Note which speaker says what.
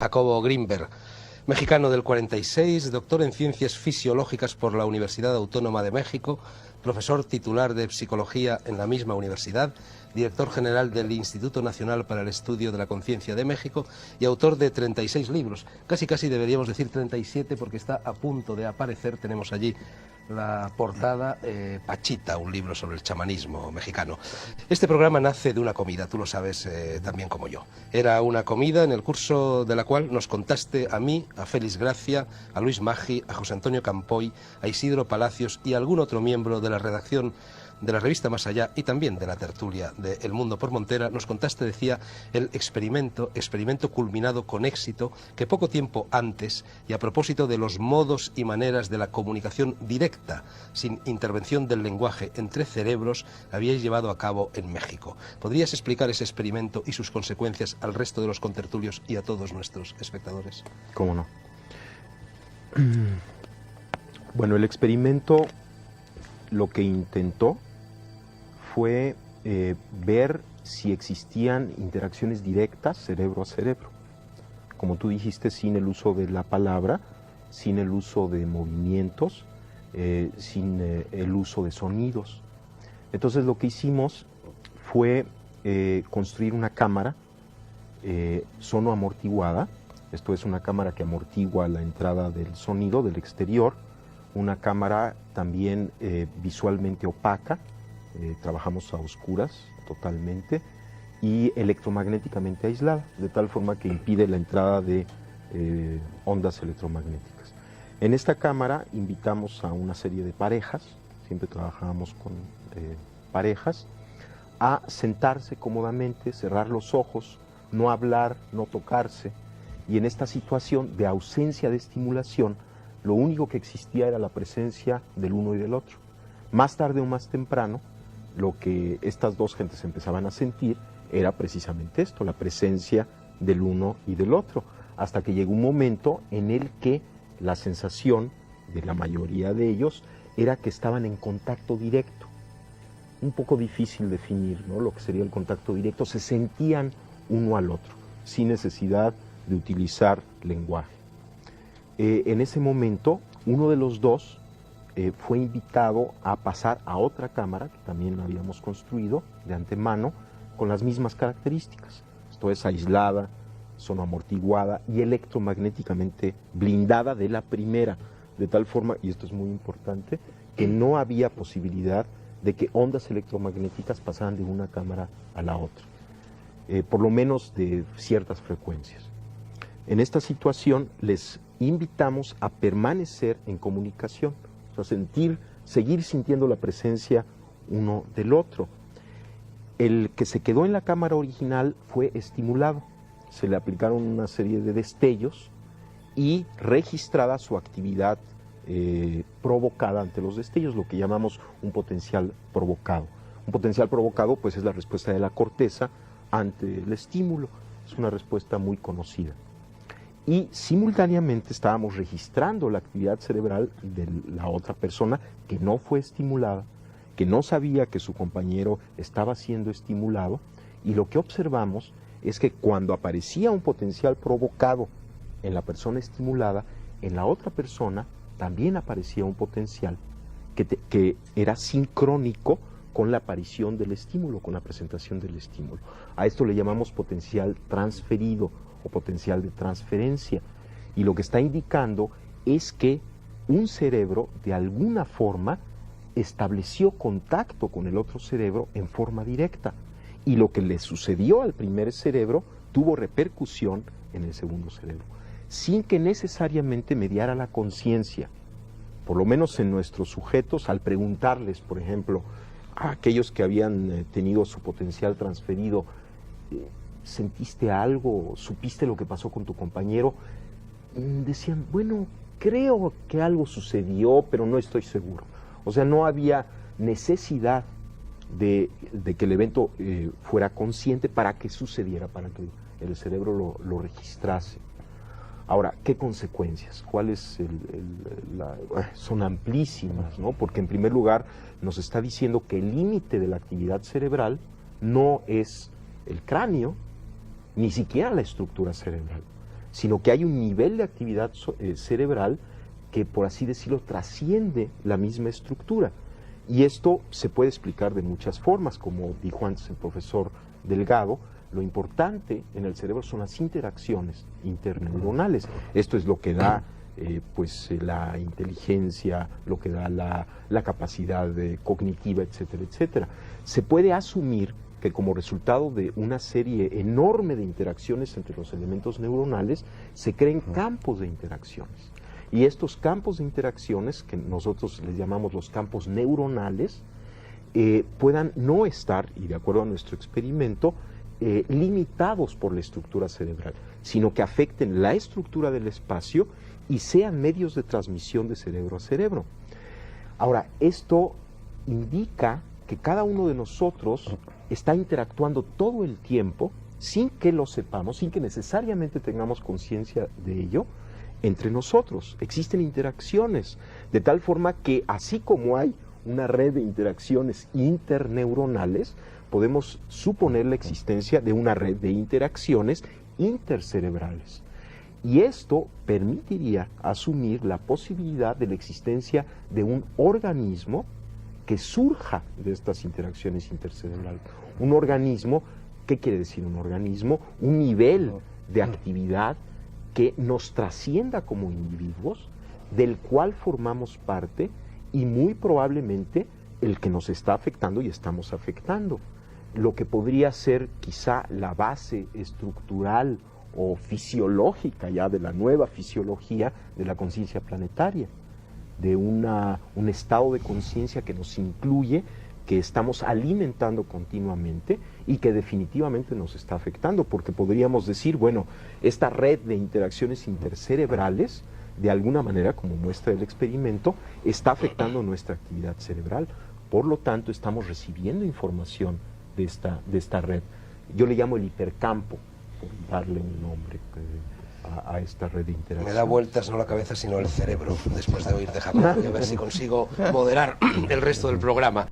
Speaker 1: Jacobo Grinberg, mexicano del 46, doctor en Ciencias Fisiológicas por la Universidad Autónoma de México, profesor titular de Psicología en la misma universidad, director general del Instituto Nacional para el Estudio de la Conciencia de México y autor de 36 libros. Casi deberíamos decir 37 porque está a punto de aparecer, tenemos allí la portada, Pachita, un libro sobre el chamanismo mexicano. Este programa nace de una comida, tú lo sabes también como yo. Era una comida en el curso de la cual nos contaste a mí, a Félix Gracia, a Luis Maggi, a José Antonio Campoy, a Isidro Palacios y a algún otro miembro de la redacción de la revista Más Allá y también de la tertulia de El Mundo por Montera, nos contaste, decía, el experimento culminado con éxito que poco tiempo antes, y a propósito de los modos y maneras de la comunicación directa, sin intervención del lenguaje entre cerebros, habíais llevado a cabo en México. ¿Podrías explicar ese experimento y sus consecuencias al resto de los contertulios y a todos nuestros espectadores?
Speaker 2: ¿Cómo no? Bueno, el experimento lo que intentó fue ver si existían interacciones directas cerebro a cerebro. Como tú dijiste, sin el uso de la palabra, sin el uso de movimientos, sin el uso de sonidos. Entonces lo que hicimos fue construir una cámara sonoamortiguada. Esto es una cámara que amortigua la entrada del sonido del exterior, una cámara también visualmente opaca. Trabajamos a oscuras totalmente y electromagnéticamente aislada, de tal forma que impide la entrada de ondas electromagnéticas. En esta cámara invitamos a una serie de parejas, siempre trabajábamos con parejas, a sentarse cómodamente, cerrar los ojos, no hablar, no tocarse, y en esta situación de ausencia de estimulación, lo único que existía era la presencia del uno y del otro. Más tarde o más temprano, lo que estas dos gentes empezaban a sentir era precisamente esto, la presencia del uno y del otro, hasta que llegó un momento en el que la sensación de la mayoría de ellos era que estaban en contacto directo. Un poco difícil definir, ¿no?, lo que sería el contacto directo. Se sentían uno al otro, sin necesidad de utilizar lenguaje. En ese momento, uno de los dos fue invitado a pasar a otra cámara que también habíamos construido de antemano con las mismas características. Esto es aislada, sonoamortiguada y electromagnéticamente blindada de la primera, de tal forma, y esto es muy importante, que no había posibilidad de que ondas electromagnéticas pasaran de una cámara a la otra, por lo menos de ciertas frecuencias. En esta situación les invitamos a permanecer en comunicación, o sea, seguir sintiendo la presencia uno del otro. El que se quedó en la cámara original fue estimulado, se le aplicaron una serie de destellos y registrada su actividad provocada ante los destellos, lo que llamamos un potencial provocado. Un potencial provocado, pues, es la respuesta de la corteza ante el estímulo, es una respuesta muy conocida. Y simultáneamente estábamos registrando la actividad cerebral de la otra persona que no fue estimulada, que no sabía que su compañero estaba siendo estimulado, y lo que observamos es que cuando aparecía un potencial provocado en la persona estimulada, en la otra persona también aparecía un potencial que era sincrónico con la aparición del estímulo, con la presentación del estímulo. A esto le llamamos potencial transferido o potencial de transferencia, y lo que está indicando es que un cerebro de alguna forma estableció contacto con el otro cerebro en forma directa, y lo que le sucedió al primer cerebro tuvo repercusión en el segundo cerebro, sin que necesariamente mediara la conciencia. Por lo menos en nuestros sujetos, al preguntarles, por ejemplo, a aquellos que habían tenido su potencial transferido, ¿sentiste algo? ¿Supiste lo que pasó con tu compañero? Decían, bueno, creo que algo sucedió, pero no estoy seguro. O sea, no había necesidad de que el evento fuera consciente para que sucediera, para que el cerebro lo registrase. Ahora, ¿qué consecuencias? ¿Cuáles? Son amplísimas, ¿no? Porque en primer lugar nos está diciendo que el límite de la actividad cerebral no es el cráneo, ni siquiera la estructura cerebral, sino que hay un nivel de actividad cerebral que, por así decirlo, trasciende la misma estructura. Y esto se puede explicar de muchas formas, como dijo antes el profesor Delgado. Lo importante en el cerebro son las interacciones interneuronales. Esto es lo que da la inteligencia, lo que da la capacidad cognitiva, etcétera, etcétera. Se puede asumir que como resultado de una serie enorme de interacciones entre los elementos neuronales, se creen campos de interacciones. Y estos campos de interacciones, que nosotros les llamamos los campos neuronales, puedan no estar, y de acuerdo a nuestro experimento, limitados por la estructura cerebral, sino que afecten la estructura del espacio y sean medios de transmisión de cerebro a cerebro. Ahora, esto indica que cada uno de nosotros está interactuando todo el tiempo, sin que lo sepamos, sin que necesariamente tengamos conciencia de ello, entre nosotros. Existen interacciones, de tal forma que así como hay una red de interacciones interneuronales, podemos suponer la existencia de una red de interacciones intercerebrales. Y esto permitiría asumir la posibilidad de la existencia de un organismo que surja de estas interacciones intercerebrales. Un organismo, ¿qué quiere decir un organismo? Un nivel de actividad que nos trascienda como individuos, del cual formamos parte y muy probablemente el que nos está afectando y estamos afectando. Lo que podría ser quizá la base estructural o fisiológica ya de la nueva fisiología de la conciencia planetaria, de un estado de conciencia que nos incluye, que estamos alimentando continuamente y que definitivamente nos está afectando, porque podríamos decir, bueno, esta red de interacciones intercerebrales, de alguna manera, como muestra el experimento, está afectando nuestra actividad cerebral. Por lo tanto, estamos recibiendo información de esta red. Yo le llamo el hipercampo, por darle un nombre a esta red de interacción.
Speaker 1: Me da vueltas no la cabeza, sino el cerebro, después de oír de Jacobo, y a ver si consigo moderar el resto del programa.